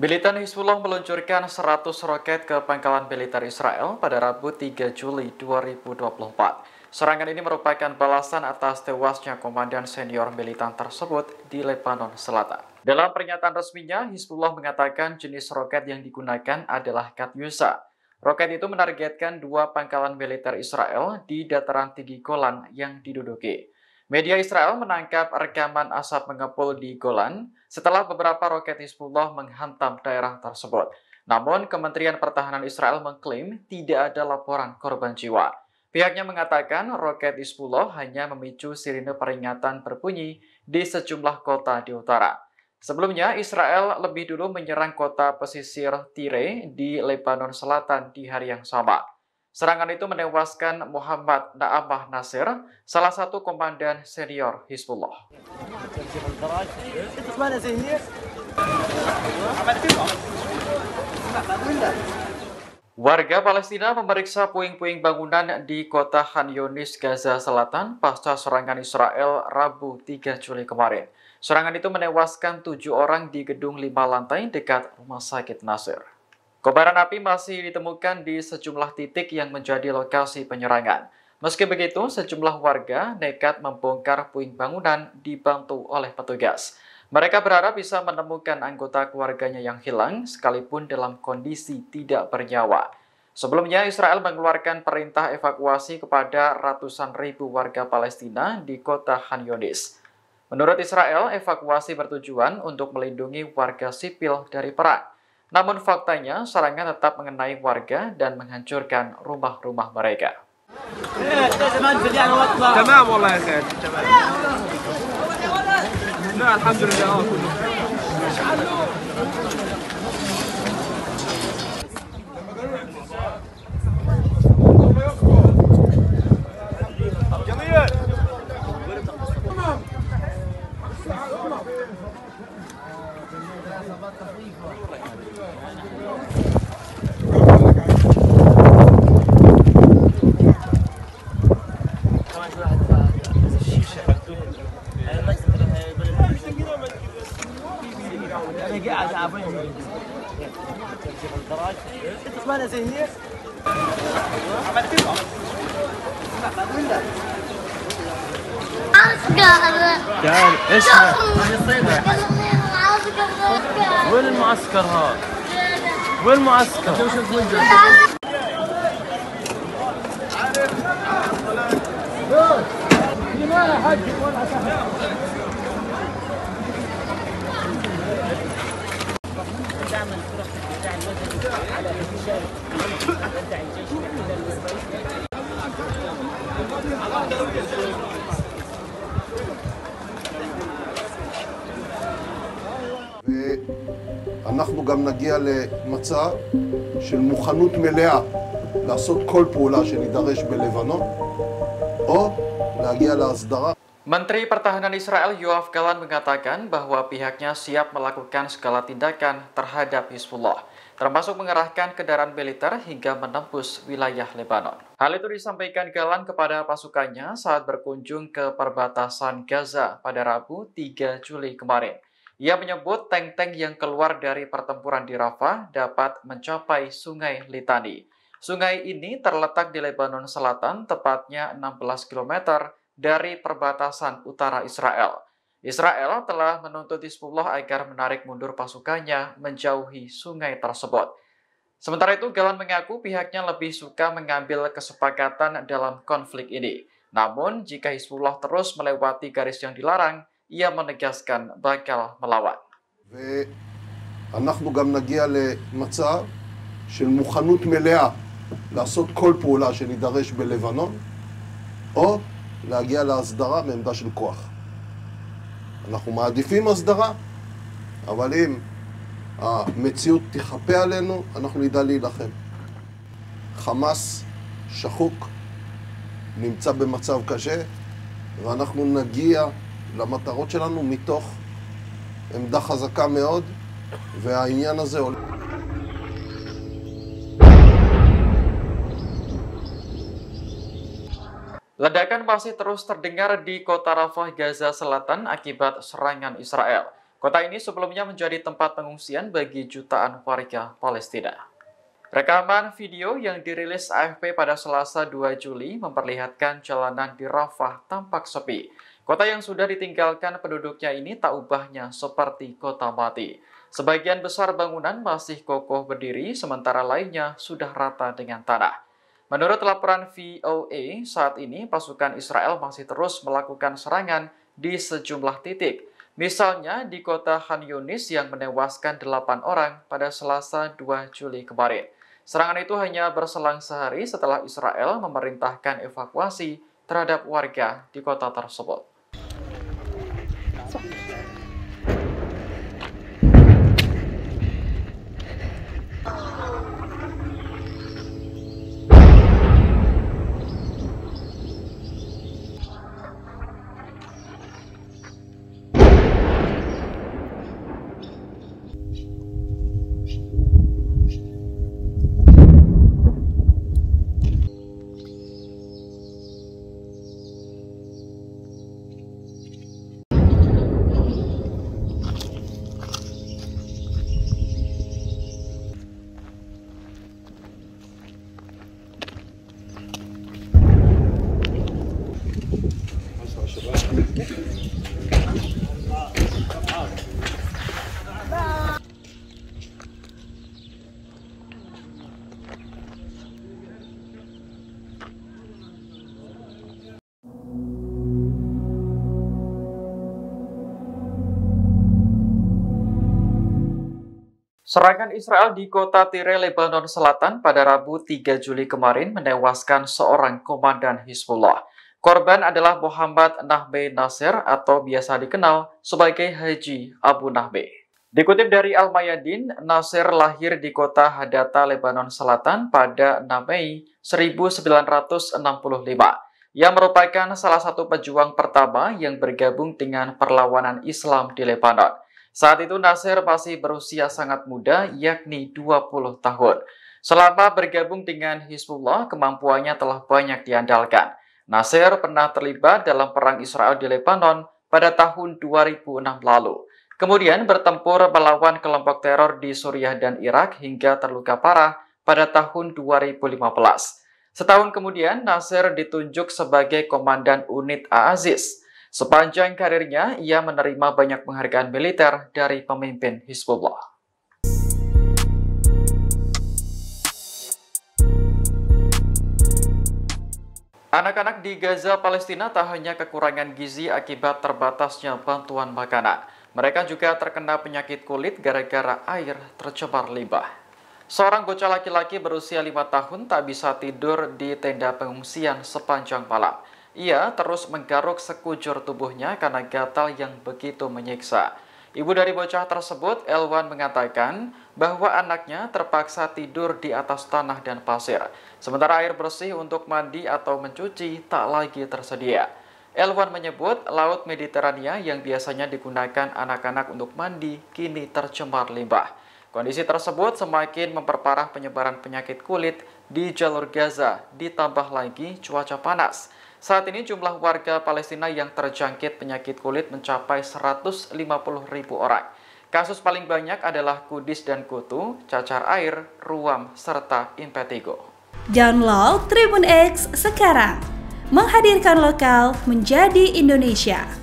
Militan Hizbullah meluncurkan 100 roket ke pangkalan militer Israel pada Rabu 3 Juli 2024. Serangan ini merupakan balasan atas tewasnya komandan senior militan tersebut di Lebanon Selatan. Dalam pernyataan resminya, Hizbullah mengatakan jenis roket yang digunakan adalah Katyusha. Roket itu menargetkan 2 pangkalan militer Israel di dataran tinggi Golan yang diduduki. Media Israel menangkap rekaman asap mengepul di Golan setelah beberapa roket Hizbullah menghantam daerah tersebut. Namun, Kementerian Pertahanan Israel mengklaim tidak ada laporan korban jiwa. Pihaknya mengatakan roket Hizbullah hanya memicu sirine peringatan berbunyi di sejumlah kota di utara. Sebelumnya, Israel lebih dulu menyerang kota pesisir Tire di Lebanon Selatan di hari yang sama. Serangan itu menewaskan Muhammad Na'amah Nasir, salah satu komandan senior Hizbullah. Warga Palestina memeriksa puing-puing bangunan di kota Khan Yunis, Gaza Selatan pasca serangan Israel Rabu 3 Juli kemarin. Serangan itu menewaskan 7 orang di gedung 5 lantai dekat Rumah Sakit Nasir. Kobaran api masih ditemukan di sejumlah titik yang menjadi lokasi penyerangan. Meski begitu, sejumlah warga nekat membongkar puing bangunan dibantu oleh petugas. Mereka berharap bisa menemukan anggota keluarganya yang hilang, sekalipun dalam kondisi tidak bernyawa. Sebelumnya, Israel mengeluarkan perintah evakuasi kepada ratusan ribu warga Palestina di kota Khan Yunis. Menurut Israel, evakuasi bertujuan untuk melindungi warga sipil dari perang. Namun faktanya, serangan tetap mengenai warga dan menghancurkan rumah-rumah mereka. تعال اسمع وين المعسكر هذا؟ وين المعسكر؟ ואנחנו גם נגיע למצב של מוכנות מלאה לעשות כל פעולה שנידרש בלבנון, או להגיע להסדרה. Menteri Pertahanan Israel Yoav Gallant mengatakan bahwa pihaknya siap melakukan segala tindakan terhadap Hizbullah, termasuk mengerahkan kendaraan militer hingga menembus wilayah Lebanon. Hal itu disampaikan Gallant kepada pasukannya saat berkunjung ke perbatasan Gaza pada Rabu 3 Juli kemarin. Ia menyebut tank-tank yang keluar dari pertempuran di Rafah dapat mencapai Sungai Litani. Sungai ini terletak di Lebanon Selatan, tepatnya 16 km dari perbatasan utara Israel. Israel telah menuntut Hizbullah agar menarik mundur pasukannya menjauhi sungai tersebut. Sementara itu, Gallant mengaku pihaknya lebih suka mengambil kesepakatan dalam konflik ini. Namun, jika Hizbullah terus melewati garis yang dilarang, ia menegaskan bakal melawan. ואנחנו גם נגיע למצב של מוכנות מלאה לעשות כל פעולה שנידרש בלבנון, או להגיע להסדרה בעמדה של כוח. אנחנו מעדיפים הסדרה, אבל אם המציאות תחפה עלינו, אנחנו נדע להילחם. חמאס שחוק, נמצא במצב קשה, ואנחנו נגיע למטרות שלנו מתוך עמדה חזקה מאוד, והעניין הזה עולה. Ledakan masih terus terdengar di kota Rafah, Gaza Selatan akibat serangan Israel. Kota ini sebelumnya menjadi tempat pengungsian bagi jutaan warga Palestina. Rekaman video yang dirilis AFP pada Selasa 2 Juli memperlihatkan jalanan di Rafah tampak sepi. Kota yang sudah ditinggalkan penduduknya ini tak ubahnya seperti kota mati. Sebagian besar bangunan masih kokoh berdiri, sementara lainnya sudah rata dengan tanah. Menurut laporan VOA, saat ini pasukan Israel masih terus melakukan serangan di sejumlah titik. Misalnya di kota Khan Yunis yang menewaskan 8 orang pada Selasa 2 Juli kemarin. Serangan itu hanya berselang sehari setelah Israel memerintahkan evakuasi terhadap warga di kota tersebut. Serangan Israel di kota Tire, Lebanon Selatan pada Rabu 3 Juli kemarin menewaskan seorang komandan Hizbullah. Korban adalah Muhammad Nahbe Nasir atau biasa dikenal sebagai Haji Abu Nahbe. Dikutip dari Al-Mayadin, Nasir lahir di kota Hadata, Lebanon Selatan pada 6 Mei 1965. Ia merupakan salah satu pejuang pertama yang bergabung dengan perlawanan Islam di Lebanon. Saat itu Nasir masih berusia sangat muda, yakni 20 tahun. Selama bergabung dengan Hizbullah, kemampuannya telah banyak diandalkan. Nasir pernah terlibat dalam perang Israel di Lebanon pada tahun 2006 lalu. Kemudian bertempur melawan kelompok teror di Suriah dan Irak hingga terluka parah pada tahun 2015. Setahun kemudian, Nasir ditunjuk sebagai komandan unit Aziz. Sepanjang karirnya, ia menerima banyak penghargaan militer dari pemimpin Hizbullah. Anak-anak di Gaza, Palestina tak hanya kekurangan gizi akibat terbatasnya bantuan makanan. Mereka juga terkena penyakit kulit gara-gara air tercemar limbah. Seorang bocah laki-laki berusia 5 tahun tak bisa tidur di tenda pengungsian sepanjang malam. Ia terus menggaruk sekujur tubuhnya karena gatal yang begitu menyiksa. Ibu dari bocah tersebut, Elwan, mengatakan bahwa anaknya terpaksa tidur di atas tanah dan pasir. Sementara air bersih untuk mandi atau mencuci tak lagi tersedia. Elwan menyebut Laut Mediterania yang biasanya digunakan anak-anak untuk mandi kini tercemar limbah. Kondisi tersebut semakin memperparah penyebaran penyakit kulit di jalur Gaza, ditambah lagi cuaca panas. Saat ini jumlah warga Palestina yang terjangkit penyakit kulit mencapai 150.000 orang. Kasus paling banyak adalah kudis dan kutu, cacar air, ruam, serta impetigo. Download Tribun X sekarang, menghadirkan lokal menjadi Indonesia.